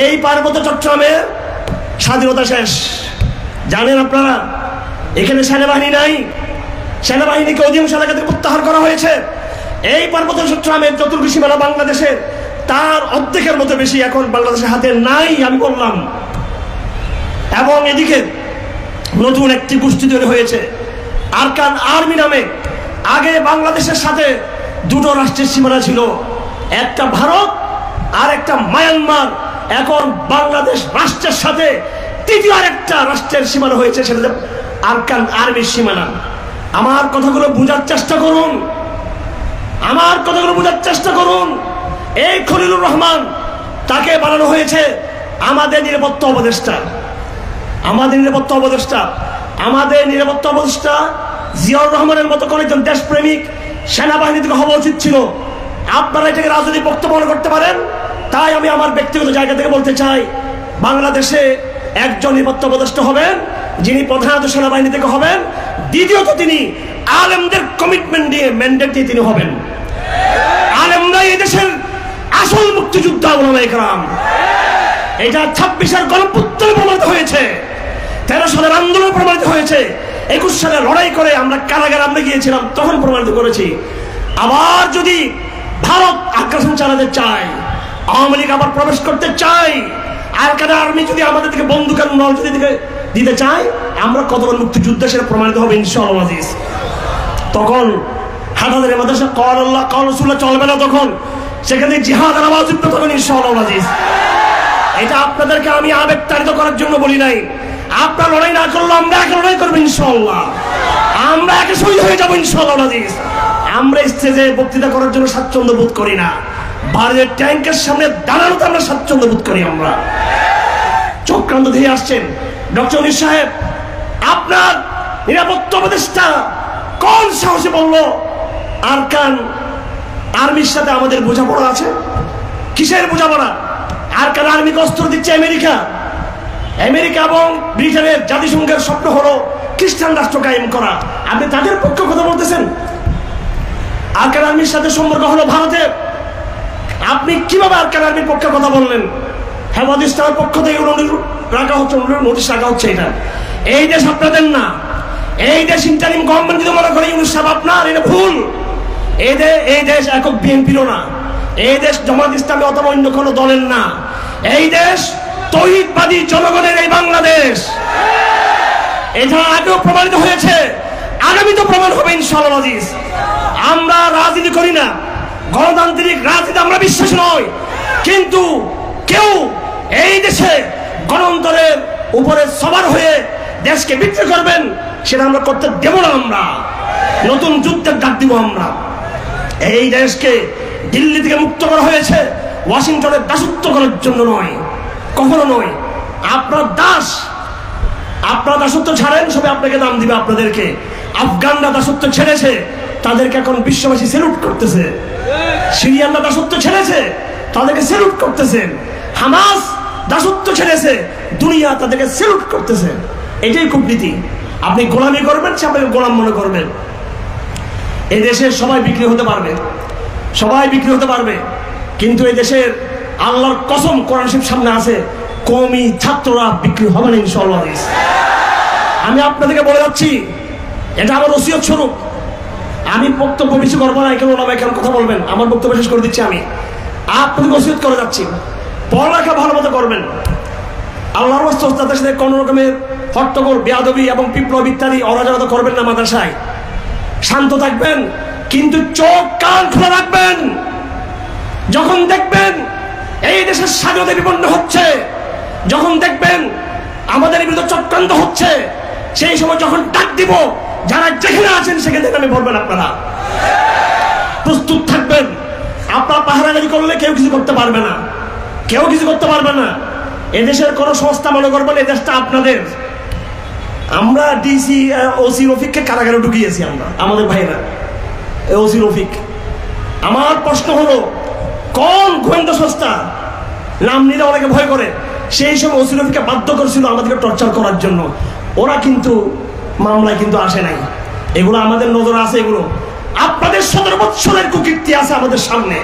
এই পার্বত্য চট্টগ্রামের স্বাধীনতা শেষ। জানেন আপনারা এখানে সেনাবাহিনী নাই, সেনাবাহিনীকে অধিকাংশ এলাকা থেকে প্রত্যাহার করা হয়েছে। এই পার্বত্য চট্টগ্রামের যতটুকু সীমানা বাংলাদেশের, তার অর্ধেকের মতো বেশি এখন বাংলাদেশের হাতে নাই, আমি বললাম। এবং এদিকে নতুন একটি গোষ্ঠী তৈরি হয়েছে আরকান আর্মি নামে। আগে বাংলাদেশের সাথে দুটো রাষ্ট্রের সীমানা ছিল, একটা ভারত আর একটা মায়ানমার। এখন বাংলাদেশ রাষ্ট্রের সাথে তৃতীয় আরেকটা রাষ্ট্রের সীমানা হয়েছে, সেটা আরকান আর্মির সীমানা। আমার কথাগুলো বোঝার চেষ্টা করুন, আমার কথাগুলো বোঝার চেষ্টা করুন। এই খলিলুর রহমান, তাকে বানানো হয়েছে আমাদের নিরাপত্তা উপদেষ্টা। আমাদের নিরাপত্তা উপদেষ্টা, আমাদের নিরাপত্তা উপদেষ্টা জিয়াউর রহমানের মতো কোন একজন দেশপ্রেমিক সেনাবাহিনী থেকে হওয়া উচিত ছিল। আপনারা এটাকে রাজনৈতিক বক্তব্য মনে করতে পারেন, তাই আমি আমার ব্যক্তিগত জায়গা থেকে বলতে চাই, বাংলাদেশে একজন নিরাপত্তা উপদেষ্টা হবেন যিনি প্রধানত সেনাবাহিনী থেকে হবেন, দ্বিতীয়ত তিনি আলেমদের কমিটমেন্ট দিয়ে ম্যান্ডেট দিয়ে তিনি হবেন। আলেমরা এই দেশের আসল মুক্তিযোদ্ধা ওলামায়ে কেরাম। এটা 26-এর গণপুত্তরে প্রমাণিত হয়েছে, 13 সালের আন্দোলন প্রমাণিত হয়েছে, 21 সালে লড়াই করে আমরা কারাগারে আমরা গিয়েছিলাম, তখন প্রমাণিত করেছি। আবার যদি ভারত আগ্রাসন চালাতে চায়, আওয়ামী লীগ আবার প্রবেশ করতে চায়, আরকান আর্মি যদি আমাদের দিকে বন্দুকের নল যদি দিতে চায়, আমরা কতবার মুক্তিযুদ্ধে সেটা প্রমাণিত হবে ইনশাআল্লাহ আজিজ। তখন হাটাদের মাদ্রাসা কওল আল্লাহ কওল রাসূলুল্লাহ চলবে না, তখন সেখানে জিহাদের আওয়াজ উঠবে তখন ইনশাআল্লাহ আজিজ। এটা আপনাদেরকে আমি আবেগতাড়িত করার জন্য বলি নাই। আপনারা লড়াই না করলে আমরা একে লড়াই করবো ইনশাআল্লাহ, আমরা একে শহীদ হয়ে যাবো ইনশাআল্লাহ আজিজ। আমরা স্টেজে বক্তৃতা করার জন্য স্বাচ্ছন্দ্য বোধ করি না, ভারতের ট্যাঙ্কের সামনে দাঁড়ানোতে আমরা স্বাচ্ছন্দ্য বোধ করি। আমরা চক্রান্ত দিয়ে আসছেন ডক্টর ইউনূস সাহেব, আপনার নিরাপত্তা উপদেষ্টা কোন সাহসে বললো আরকান আর্মির সাথে আমাদের বোঝাপড়া আছে? কিসের বোঝাপড়া? আরকান আর্মিকে অস্ত্র দিচ্ছে আমেরিকা। আমেরিকা এবং ব্রিটেনের জাতিসংঘের স্বপ্ন হলো খ্রিস্টান রাষ্ট্র কায়েম করা, আপনি তাদের পক্ষে কথা বলতেছেন। আরকান আর্মির সাথে সম্পর্ক হলো ভারতের, আপনি কিভাবে আরকান আর্মির পক্ষে কথা বললেন? হেফাজত ইসলামের পক্ষ থেকে রাখা হচ্ছে, নোটিশ রাখা হচ্ছে। এটা এই দেশ আপনাদের না, এই দেশ ইন্টারিম গভর্নমেন্ট যদি মনে করে ইউনূস সাহেব আপনার, এটা ভুল। এই দেশ একক বিএনপিরও না, এই দেশ জামাত ইসলামী অথবা অন্য কোনো দলের না, এই দেশ তৌহিদবাদী জনগণের এই বাংলাদেশ। এটা আগেও প্রমাণিত হয়েছে, আগামী তো প্রমাণ হবে ইনশাআল্লাহ আজিজ। আমরা রাজনীতি করি না, গণতান্ত্রিক রাজনীতি আমরা বিশ্বাস নয়, কিন্তু কেউ এই দেশে গণতন্ত্রের উপরে সবার হয়ে দেশকে বিক্রি করবেন, সেটা আমরা করতে দেব না। আমরা নতুন যুদ্ধের ডাক দিব। আমরা এই দেশকে দিল্লি থেকে মুক্ত করা হয়েছে ওয়াশিংটনের দাসত্ব করার জন্য নয়, কখনো নয়। আপনার দাসত্ব ছাড়েন, সবাই আপনাকে দাম দিবে আপনাদেরকে। আফগানরা দাসত্ব ছেড়েছে, তাদেরকে এখন বিশ্ববাসী স্যালুট করতেছে। সিরিয়ানরা দাসত্ব ছেড়েছে, তাদেরকে স্যালুট করতেছেন। হামাস দাসত্ব ছেড়েছে, দুনিয়া তাদেরকে স্যালুট করতেছে। এটাই কূটনীতি। আপনি গোলামি করবেন, সে আপনাকে গোলাম মনে করবেন। এই দেশে সবাই বিক্রি হতে পারবে, সবাই বিক্রি হতে পারবে, কিন্তু এই দেশের আল্লাহর কসম কোরআন শরীফ সামনে আছে, কওমি ছাত্ররা বিক্রি হবে না ইনশাআল্লাহ। আমি আপনাদেরকে বলে যাচ্ছি, এটা আমার ওসিয়ত স্বরূপ। আমি বক্তব্য বেশি করবো না, এখানে ওলামায়ে কেরাম কথা বলবেন, আমার বক্তব্য শেষ করে দিচ্ছি। আমি আপনাদেরকে ওসিয়ত করে যাচ্ছি, পড়ালেখা ভালো মতো করবেন। আল্লাহর রাস্তায় ওস্তাদের সাথে কোনো রকমের হট্টগোল, বেয়াদবি এবং বিপ্লব ইত্যাদি অরাজকতা করবেন না। মাদ্রাসায় শান্ত থাকবেন, কিন্তু চোখ কান খোলা রাখবেন। যখন দেখবেন এই দেশের স্বাধীনতা বিপন্ন হচ্ছে, যখন দেখবেন আমাদের বিরুদ্ধে চক্রান্ত হচ্ছে, সেই সময় যখন ডাক দিব, যারা যেখানে আছেন সেখানে আমি বলবেন, আপনারা প্রস্তুত থাকবেন। আপনারা পাহারাদারি করলে কেউ কিছু করতে পারবে না, কেউ কিছু করতে পারবে না। এদেশের কোন সংস্থা মনে করবেন এই দেশটা আপনাদের। আমরা ডিসি ওসি রফিককে কারাগারে ঢুকিয়েছি আমরা, আমাদের ভাইরা ওসি রফিক। আমার প্রশ্ন হলো, কোন গোয়েন্দা সংস্থা, নাম নিলে অনেকে ভয় করে, সেই সময় ওসি রফিককে বাধ্য করেছিল আমাদেরকে টর্চার করার জন্য? ওরা কিন্তু মামলায় কিন্তু আসে নাই। এগুলো আমাদের নজরে আছে। এগুলো আপনাদের 17 বৎসরের কুকীর্তি আছে আমাদের সামনে।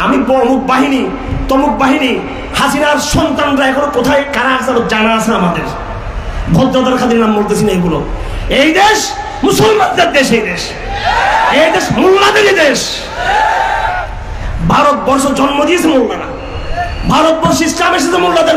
আমি অমুক বাহিনী তমুক বাহিনী হাসিনার সন্তানরা এখনো কোথায় কারা আছে জানা আছে আমাদের। ভদ্রতার খাতির নাম বলতেছি না এগুলো। এই দেশ মুসলমানদের দেশ, এই দেশ মোল্লাদের দেশ। ভারতবর্ষ জন্ম দিয়েছে মোল্লারা, ভারতবর্ষ ইসলাম এসেছে মোল্লাদের।